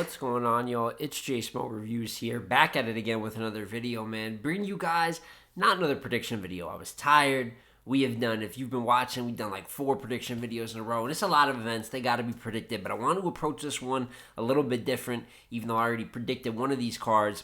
What's going on, y'all? It's J Smoke Reviews here, back at it again with another video, man. Bring you guys not another prediction video. I was tired. If you've been watching, we've done like 4 prediction videos in a row, and it's a lot of events. They got to be predicted, but I want to approach this one a little bit different, even though I already predicted one of these cards.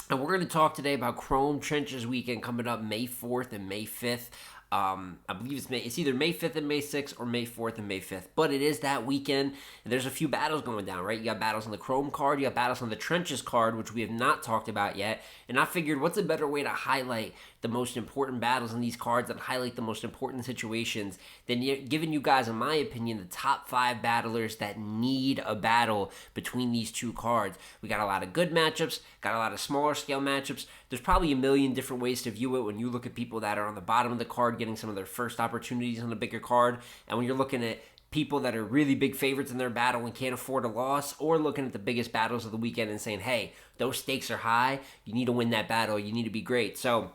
And we're going to talk today about Chrome Trenches Weekend coming up May 4th and May 5th. I believe it's either May 5th and May 6th or May 4th and May 5th. But it is that weekend, and there's a few battles going down, right? You got battles on the Chrome card, you got battles on the Trenches card, which we have not talked about yet. And I figured, what's a better way to highlight the most important battles in these cards and highlight the most important situations than giving you guys, in my opinion, the top 5 battlers that need a battle between these two cards. We got a lot of good matchups, got a lot of smaller scale matchups. There's probably a million different ways to view it when you look at people that are on the bottom of the card getting some of their first opportunities on the bigger card, and when you're looking at people that are really big favorites in their battle and can't afford a loss, or looking at the biggest battles of the weekend and saying, hey, those stakes are high, you need to win that battle, you need to be great. So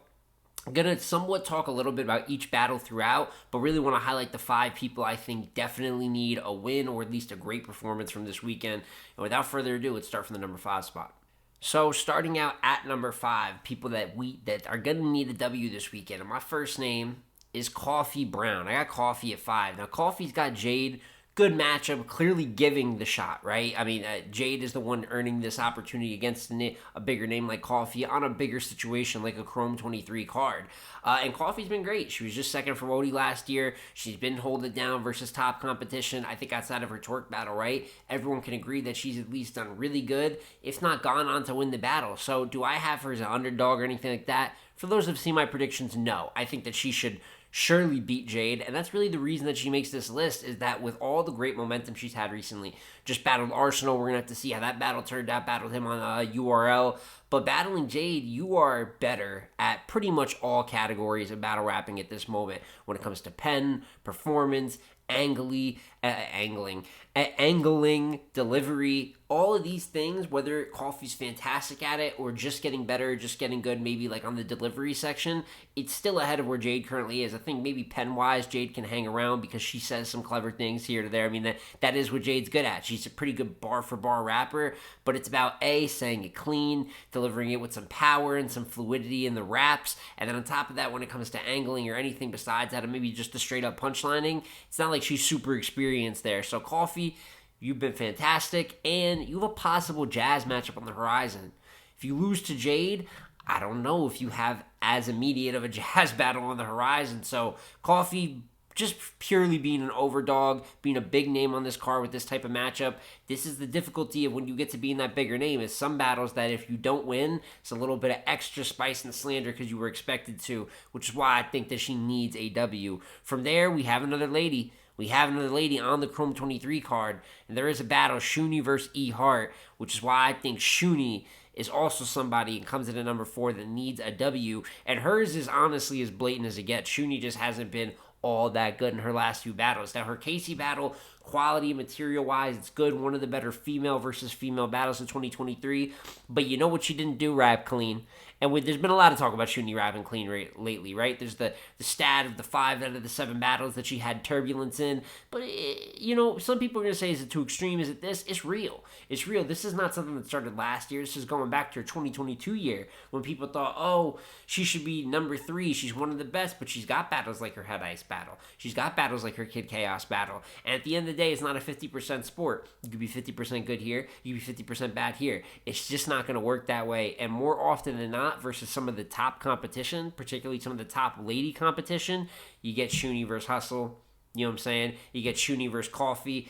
I'm going to somewhat talk a little bit about each battle throughout, but really want to highlight the 5 people I think definitely need a win or at least a great performance from this weekend. And without further ado, let's start from the number 5 spot. So starting out at number 5, people that are going to need a W this weekend, and my first name is Coffee Brown. I got Coffee at 5. Now, Coffee's got Jade. Good matchup, clearly giving the shot, right? I mean, Jade is the one earning this opportunity against a bigger name like Coffee on a bigger situation like a Chrome 23 card. And Coffee's been great. She was just second for Wody last year. She's been holding it down versus top competition. I think outside of her Torque battle, right? Everyone can agree that she's at least done really good, if not gone on to win the battle. So do I have her as an underdog or anything like that? For those who've seen my predictions, no. I think that she should surely beat Jade, and that's really the reason that she makes this list, is that with all the great momentum she's had recently, just battled Arsenal, we're going to have to see how that battle turned out, battled him on URL, but battling Jade, you are better at pretty much all categories of battle rapping at this moment, when it comes to pen, performance, angling, delivery, all of these things, whether Coffee's fantastic at it or just getting better, just getting good, maybe like on the delivery section, it's still ahead of where Jade currently is. I think maybe pen-wise, Jade can hang around because she says some clever things here to there. I mean, that is what Jade's good at. She's a pretty good bar-for-bar rapper, but it's about saying it clean, delivering it with some power and some fluidity in the raps, and then on top of that, when it comes to angling or anything besides that, or maybe just the straight-up punchlining, it's not like she's super experienced there. So Coffee, you've been fantastic, and you have a possible Jazz matchup on the horizon. If you lose to Jade, I don't know if you have as immediate of a Jazz battle on the horizon. So Coffee, just purely being an overdog, being a big name on this card with this type of matchup, this is the difficulty of when you get to being that bigger name, is some battles that if you don't win, it's a little bit of extra spice and slander because you were expected to, which is why I think that she needs a W. From there, we have another lady. We have another lady on the Chrome 23 card, and there is a battle, Shuni versus E Hart, which is why I think Shuni is also somebody and comes in at number 4 that needs a W, and hers is honestly as blatant as it gets. Shuni just hasn't been all that good in her last few battles. Now, her Casey battle, quality, material-wise, it's good. One of the better female versus female battles of 2023. But you know what she didn't do? Rap clean. And there's been a lot of talk about Shuni rapping clean lately, right? There's the stat of the 5 out of the 7 battles that she had turbulence in. But, some people are going to say, is it too extreme? Is it this? It's real. It's real. This is not something that started last year. This is going back to her 2022 year when people thought, oh, she should be number 3. She's one of the best, but she's got battles like her Head Ice battle. She's got battles like her Kid Chaos battle. And at the end of the day, it's not a 50% sport. You could be 50% good here. You could be 50% bad here. It's just not going to work that way. And more often than not, versus some of the top competition, particularly some of the top lady competition, you get Shuni versus Hustle. You know what I'm saying? You get Shuni versus Coffee.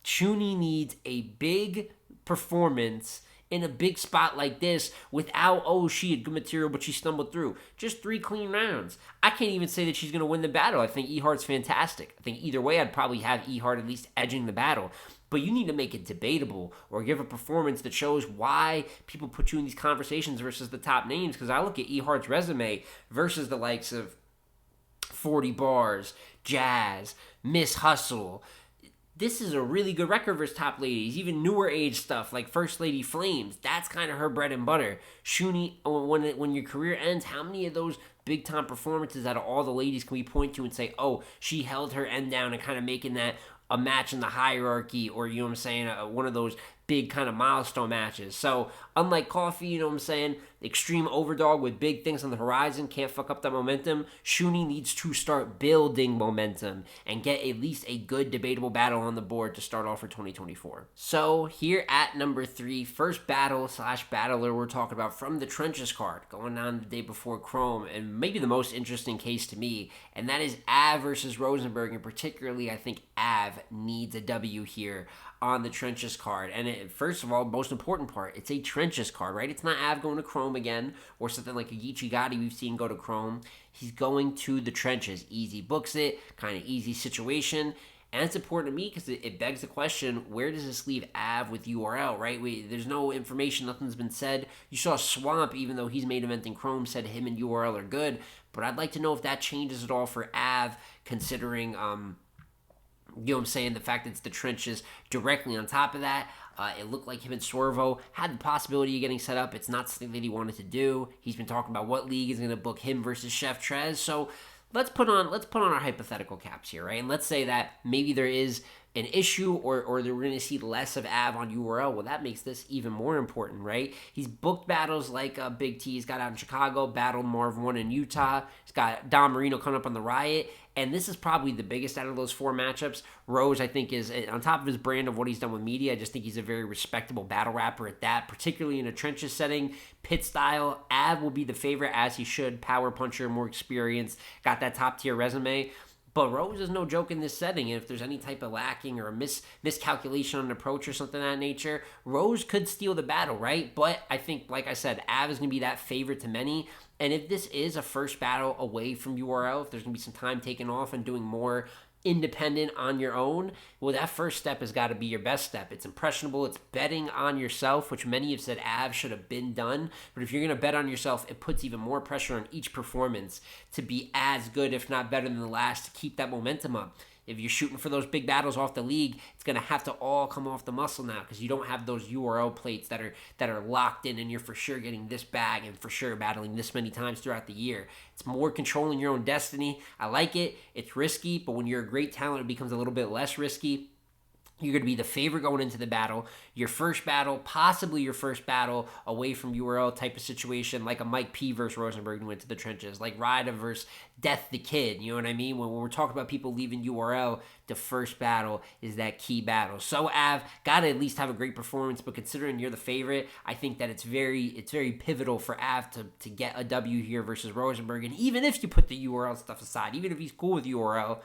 Shuni needs a big performance in a big spot like this without, she had good material, but she stumbled through. Just 3 clean rounds. I can't even say that she's going to win the battle. I think E Hart's fantastic. I think either way, I'd probably have E Hart at least edging the battle. But you need to make it debatable or give a performance that shows why people put you in these conversations versus the top names. Because I look at E Hart's resume versus the likes of 40 Bars, Jazz, Miss Hustle. This is a really good record versus top ladies, even newer age stuff like First Lady Flames. That's kind of her bread and butter. Shuni, when your career ends, how many of those big time performances out of all the ladies can we point to and say, she held her end down and kind of making that a match in the hierarchy, or you know what I'm saying, one of those big kind of milestone matches. So unlike Coffey, you know what I'm saying, extreme overdog with big things on the horizon, can't fuck up that momentum. Shuni needs to start building momentum and get at least a good debatable battle on the board to start off for 2024. So here at number 3, first battle / battler we're talking about from the trenches card, going on the day before Chrome, and maybe the most interesting case to me, and that is Av versus Rosenberg, and particularly I think Av needs a W here on the trenches card. And first of all, most important part, it's a trenches card, right? It's not Av going to Chrome again or something like a Geechee Gotti we've seen go to Chrome. He's going to the trenches. Easy books it, kind of easy situation. And it's important to me because it begs the question, where does this leave Av with URL, right? There's no information, nothing's been said. You saw Swamp, even though he's main eventing Chrome, said him and URL are good. But I'd like to know if that changes at all for Av, considering, you know what I'm saying, the fact that it's the trenches directly on top of that. It looked like him and Swervo had the possibility of getting set up. It's not something that he wanted to do. He's been talking about what league is going to book him versus Chef Trez. So let's put on our hypothetical caps here, right? And let's say that maybe there is an issue or that we're going to see less of Av on URL. Well, that makes this even more important, right? He's booked battles like Big T. He's got out in Chicago, battled Marv 1 in Utah. He's got Don Marino coming up on the Riot. And this is probably the biggest out of those 4 matchups. Rose, I think, is on top of his brand of what he's done with media. I just think he's a very respectable battle rapper at that, particularly in a trenches setting, pit style. Av will be the favorite, as he should. Power puncher, more experience, got that top tier resume. But Rose is no joke in this setting, and if there's any type of lacking or a miscalculation on an approach or something of that nature, Rose could steal the battle, right? But I think, like I said, Av is going to be that favorite to many, and if this is a first battle away from URL, if there's going to be some time taken off and doing more independent on your own, well, that first step has got to be your best step. It's impressionable. It's betting on yourself, which many have said Av should have been done. But if you're going to bet on yourself, it puts even more pressure on each performance to be as good, if not better than the last, to keep that momentum up. If you're shooting for those big battles off the league, it's going to have to all come off the muscle now because you don't have those URL plates that are locked in, and you're for sure getting this bag and for sure battling this many times throughout the year. It's more controlling your own destiny. I like it. It's risky, but when you're a great talent, it becomes a little bit less risky. You're going to be the favorite going into the battle. Your first battle, possibly your first battle away from URL type of situation, like a Mike P versus Rosenberg who went to the trenches, like Ryder versus Death the Kid. You know what I mean? When we're talking about people leaving URL, the first battle is that key battle. So Av, got to at least have a great performance, but considering you're the favorite, I think that it's very pivotal for Av to get a W here versus Rosenberg. And even if you put the URL stuff aside, even if he's cool with URL,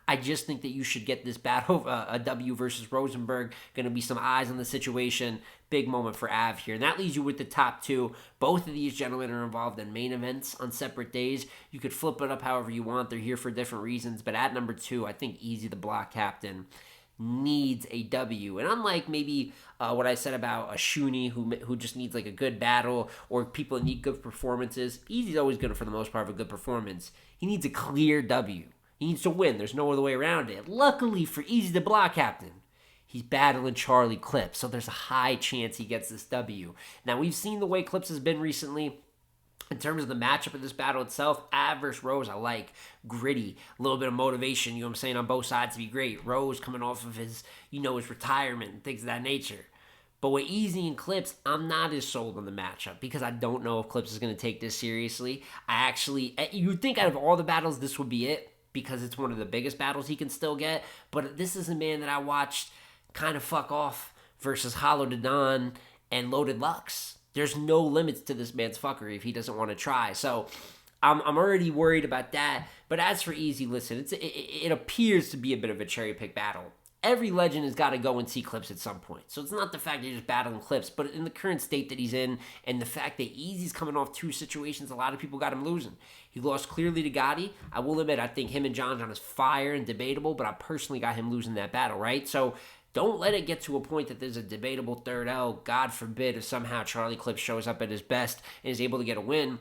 I just think that you should get this battle, a W versus Rosenberg. Going to be some eyes on the situation. Big moment for Av here. And that leaves you with the top 2. Both of these gentlemen are involved in main events on separate days. You could flip it up however you want. They're here for different reasons. But at number 2, I think Easy the Block Captain needs a W. And unlike maybe what I said about a Shuni who just needs like a good battle, or people that need good performances, Easy's always going to, for the most part, have a good performance. He needs a clear W. He needs to win. There's no other way around it. Luckily for Easy the Block Captain, he's battling Charlie Clips, so there's a high chance he gets this W. Now, we've seen the way Clips has been recently. In terms of the matchup of this battle itself, Av versus Rose, I like. Gritty, a little bit of motivation, you know what I'm saying, on both sides to be great. Rose coming off of his retirement and things of that nature. But with Easy and Clips, I'm not as sold on the matchup because I don't know if Clips is going to take this seriously. You'd think out of all the battles, this would be it, because it's one of the biggest battles he can still get. But this is a man that I watched kind of fuck off versus Hollow to Don and Loaded Lux. There's no limits to this man's fuckery if he doesn't want to try. So I'm already worried about that. But as for Easy, listen, it appears to be a bit of a cherry pick battle. Every legend has got to go and see Clips at some point. So it's not the fact that you're just battling Clips, but in the current state that he's in, and the fact that Easy's coming off 2 situations, a lot of people got him losing. He lost clearly to Gotti. I will admit, I think him and John is fire and debatable, but I personally got him losing that battle, right? So don't let it get to a point that there's a debatable third L. God forbid if somehow Charlie Clips shows up at his best and is able to get a win.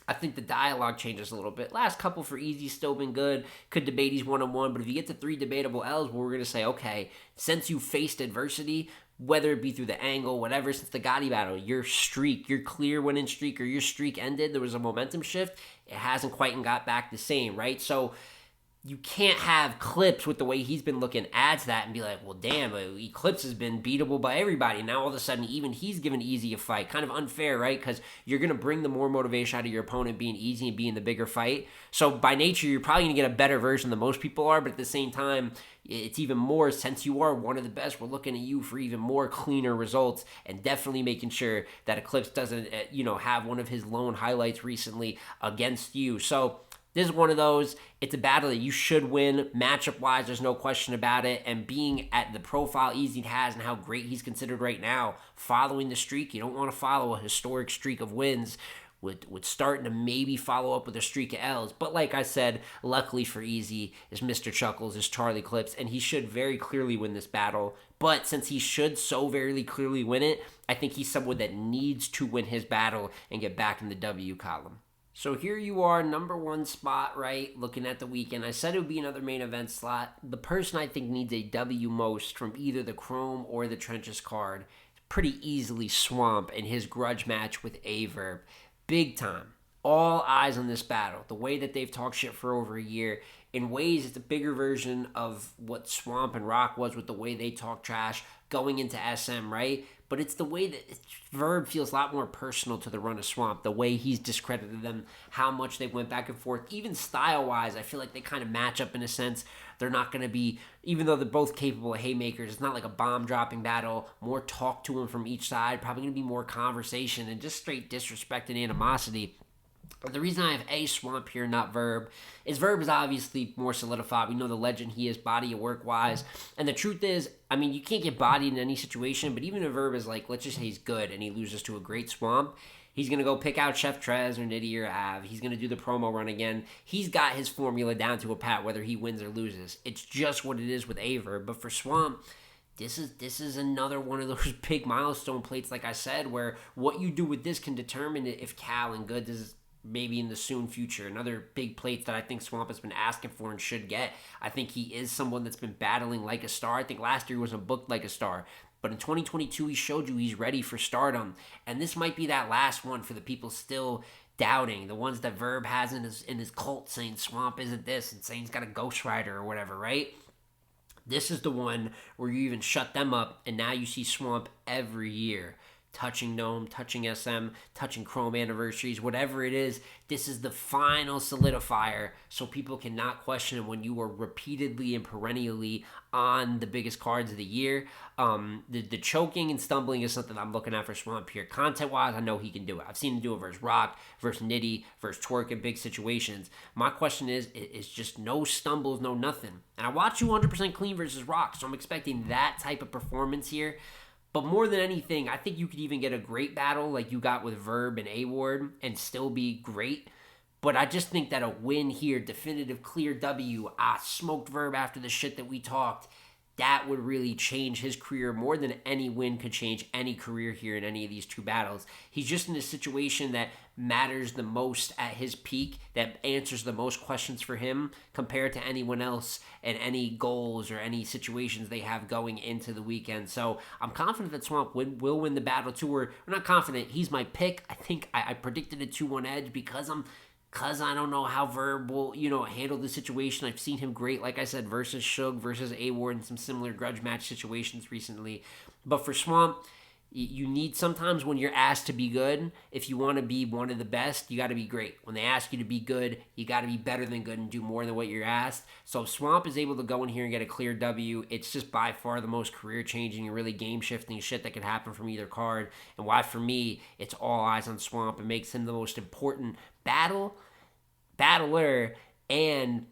I think the dialogue changes a little bit. Last couple for Easy still been good. Could debate he's 1-on-1, but if you get to 3 debatable L's, well, we're going to say, okay, since you faced adversity, whether it be through the angle, whatever, since the Gotti battle, your clear winning streak, or your streak ended, there was a momentum shift, it hasn't quite got back the same, right? So you can't have Clips with the way he's been looking add to that and be like, well, damn, Eclipse has been beatable by everybody. Now all of a sudden, even he's given Easy a fight. Kind of unfair, right? Because you're going to bring the more motivation out of your opponent being Easy and being the bigger fight. So by nature, you're probably going to get a better version than most people are. But at the same time, it's even more, since you are one of the best, we're looking at you for even more cleaner results and definitely making sure that Eclipse doesn't, have one of his lone highlights recently against you. So this is one of those. It's a battle that you should win. Matchup-wise, there's no question about it. And being at the profile Easy has and how great he's considered right now, following the streak, you don't want to follow a historic streak of wins with starting to maybe follow up with a streak of L's. But like I said, luckily for Easy is Mr. Chuckles, is Charlie Clips, and he should very clearly win this battle. But since he should so very clearly win it, I think he's someone that needs to win his battle and get back in the W column. So here you are, number one spot, right? Looking at the weekend. I said it would be another main event slot. The person I think needs a W most from either the Chrome or the Trenches card, pretty easily Swamp in his grudge match with Averb. Big time. All eyes on this battle. The way that they've talked shit for over a year. In ways, it's a bigger version of what Swamp and Rock was with the way they talk trash going into SM, right? But it's the way that Verb feels a lot more personal to the run of Swamp, the way he's discredited them, how much they went back and forth. Even style-wise, I feel like they kind of match up in a sense. They're not going to be, even though they're both capable of haymakers, it's not like a bomb-dropping battle. More talk to them from each side, probably going to be more conversation and just straight disrespect and animosity. But the reason I have a Swamp here, not Verb, is Verb is obviously more solidified. We know the legend he is, body of work-wise. And the truth is, I mean, you can't get bodied in any situation, but even if Verb is like, let's just say he's good and he loses to a great Swamp, he's going to go pick out Chef Trez or Nitty or Av. He's going to do the promo run again. He's got his formula down to a pat, whether he wins or loses. It's just what it is with Averb. But for Swamp, this is another one of those big milestone plates, like I said, where what you do with this can determine if Cal and Good is maybe in the soon future. Another big plate that I think Swamp has been asking for and should get. I think he is someone that's been battling like a star. I think last year he wasn't booked like a star. But in 2022, he showed you he's ready for stardom. And this might be that last one for the people still doubting. The ones that Verb has in his cult saying Swamp isn't this and saying he's got a Ghost Rider or whatever, right? This is the one where you even shut them up, and now you see Swamp every year. Touching Gnome, touching SM, touching Chrome anniversaries, whatever it is, this is the final solidifier so people cannot question him when you are repeatedly and perennially on the biggest cards of the year. The choking and stumbling is something I'm looking at for Swamp here. Content-wise, I know he can do it. I've seen him do it versus Rock, versus Nitty, versus Twerk in big situations. My question is just no stumbles, no nothing. And I watch you 100% clean versus Rock, so I'm expecting that type of performance here. But more than anything, I think you could even get a great battle like you got with Verb and A-Ward and still be great. But I just think that a win here, definitive, clear W, smoked Verb after the shit that we talked, that would really change his career more than any win could change any career here in any of these two battles. He's just in a situation that matters the most at his peak, that answers the most questions for him compared to anyone else and any goals or any situations they have going into the weekend. So I'm confident that Swamp will win the battle too. We're not confident. He's my pick. I think I predicted a 2-1 edge because I don't know how Verb will, handle the situation. I've seen him great, like I said, versus Suge, versus A-Ward in some similar grudge match situations recently. But for Swamp, you need sometimes when you're asked to be good, if you want to be one of the best, you got to be great. When they ask you to be good, you got to be better than good and do more than what you're asked. So if Swamp is able to go in here and get a clear W, it's just by far the most career-changing and really game-shifting shit that could happen from either card. And why, for me, it's all eyes on Swamp. It makes him the most important battler, and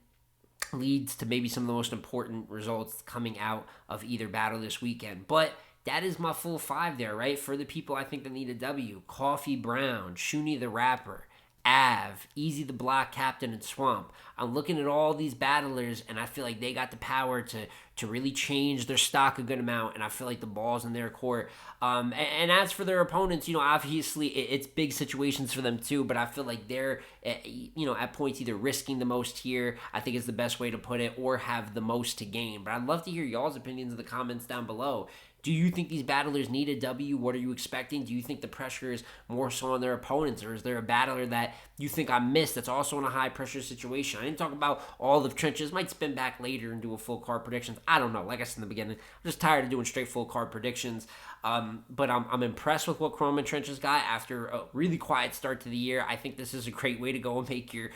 leads to maybe some of the most important results coming out of either battle this weekend. But that is my full 5 there, right? For the people I think that need a W: Coffee Brown, Shuni the Rapper, Av, Easy the Block Captain, and Swamp. I'm looking at all these battlers, and I feel like they got the power to really change their stock a good amount, and I feel like the ball's in their court. And as for their opponents, obviously it's big situations for them too, but I feel like they're, at points either risking the most here, I think is the best way to put it, or have the most to gain. But I'd love to hear y'all's opinions in the comments down below. Do you think these battlers need a W? What are you expecting? Do you think the pressure is more so on their opponents, or is there a battler that you think I missed that's also in a high pressure situation? I didn't talk about all the trenches. Might spin back later and do a full card predictions. I don't know. Like I said in the beginning, I'm just tired of doing straight full card predictions. But I'm impressed with what Chrome and Trenches got after a really quiet start to the year. I think this is a great way to go and make your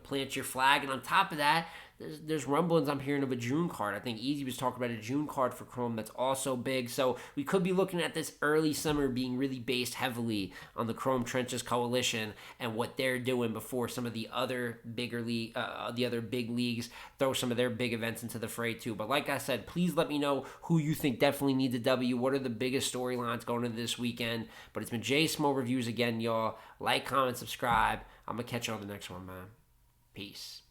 plant your flag. And on top of that, there's rumblings I'm hearing of a June card. I think Easy was talking about a June card for Chrome that's also big. So we could be looking at this early summer being really based heavily on the Chrome Trenches coalition and what they're doing before some of the other the other big leagues throw some of their big events into the fray too. But like I said, please let me know who you think definitely needs a W. What are the biggest storylines going into this weekend? But it's been Jay Smo Reviews again, y'all. Like, comment, subscribe. I'm gonna catch you on the next one, man. Peace.